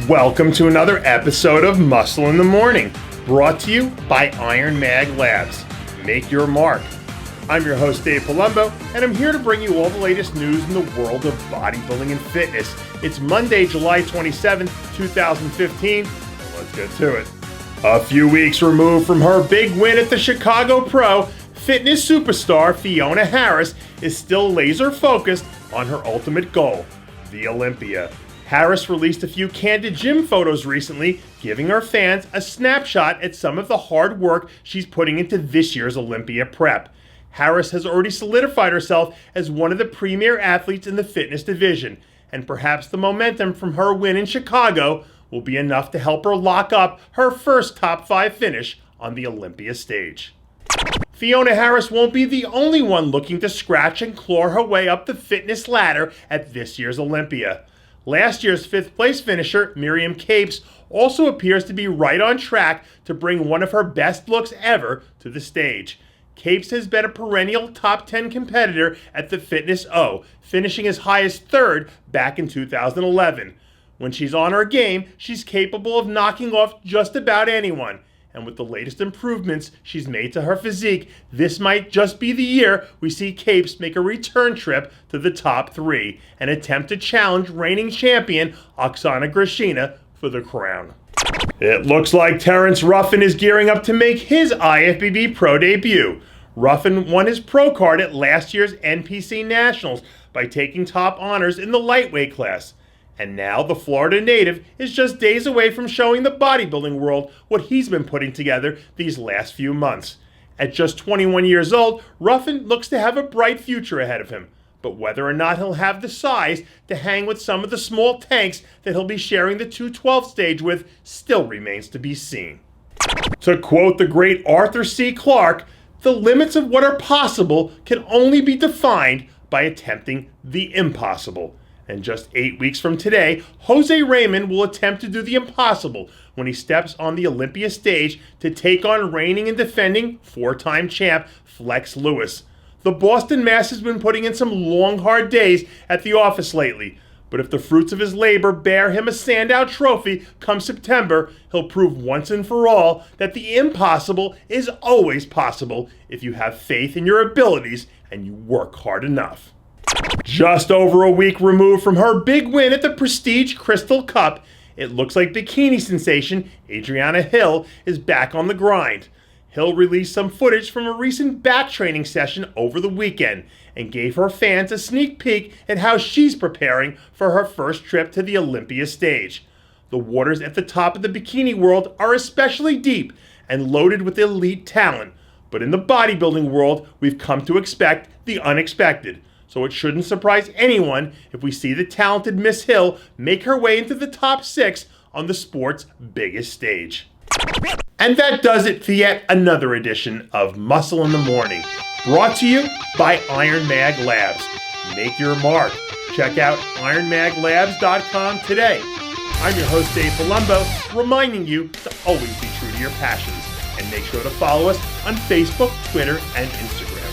Welcome to another episode of Muscle in the Morning, brought to you by Iron Mag Labs. Make your mark. I'm your host, Dave Palumbo, and I'm here to bring you all the latest news in the world of bodybuilding and fitness. It's Monday, July 27th, 2015. Let's get to it. A few weeks removed from her big win at the Chicago Pro, fitness superstar Fiona Harris is still laser focused on her ultimate goal, the Olympia. Harris released a few candid gym photos recently, giving her fans a snapshot at some of the hard work she's putting into this year's Olympia prep. Harris has already solidified herself as one of the premier athletes in the fitness division, and perhaps the momentum from her win in Chicago will be enough to help her lock up her first top 5 finish on the Olympia stage. Fiona Harris won't be the only one looking to scratch and claw her way up the fitness ladder at this year's Olympia. Last year's 5th place finisher, Myriam, also appears to be right on track to bring one of her best looks ever to the stage. Capes has been a perennial top 10 competitor at the Fitness O, finishing as high as 3rd back in 2011. When she's on her game, she's capable of knocking off just about anyone. And with the latest improvements she's made to her physique, this might just be the year we see Capes make a return trip to the top 3 and attempt to challenge reigning champion Oksana Grishina for the crown. It looks like Terrance Ruffin is gearing up to make his IFBB Pro debut. Ruffin won his pro card at last year's NPC Nationals by taking top honors in the lightweight class. And now the Florida native is just days away from showing the bodybuilding world what he's been putting together these last few months. At just 21 years old, Ruffin looks to have a bright future ahead of him. But whether or not he'll have the size to hang with some of the small tanks that he'll be sharing the 212 stage with still remains to be seen. To quote the great Arthur C. Clarke, the limits of what are possible can only be defined by attempting the impossible. And just 8 weeks from today, Jose Raymond will attempt to do the impossible when he steps on the Olympia stage to take on reigning and defending 4-time champ Flex Lewis. The Boston Mass has been putting in some long, hard days at the office lately, but if the fruits of his labor bear him a standout trophy come September, he'll prove once and for all that the impossible is always possible if you have faith in your abilities and you work hard enough. Just over a week removed from her big win at the Prestige Crystal Cup, it looks like bikini sensation Adriana Hill is back on the grind. Hill released some footage from a recent back training session over the weekend and gave her fans a sneak peek at how she's preparing for her first trip to the Olympia stage. The waters at the top of the bikini world are especially deep and loaded with elite talent, but in the bodybuilding world, we've come to expect the unexpected. So it shouldn't surprise anyone if we see the talented Miss Hill make her way into the top 6 on the sport's biggest stage. And that does it for yet another edition of Muscle in the Morning, brought to you by Iron Mag Labs. Make your mark. Check out ironmaglabs.com today. I'm your host, Dave Palumbo, reminding you to always be true to your passions. And make sure to follow us on Facebook, Twitter, and Instagram.